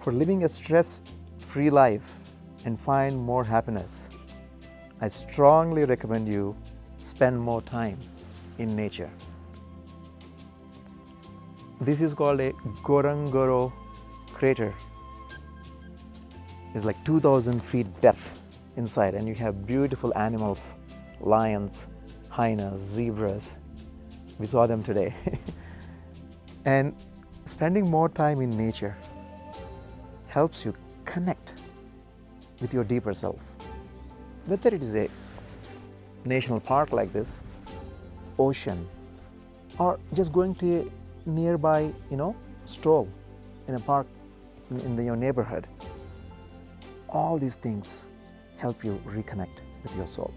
For living a stress-free life and find more happiness, I strongly recommend you spend more time in nature. This is called a Gorongoro crater. It's like 2,000 feet depth inside, and you have beautiful animals, lions, hyenas, zebras. We saw them today. And spending more time in nature helps you connect with your deeper self. Whether it is a national park like this, ocean, or just going to a nearby, stroll in a park in your neighborhood, all these things help you reconnect with your soul.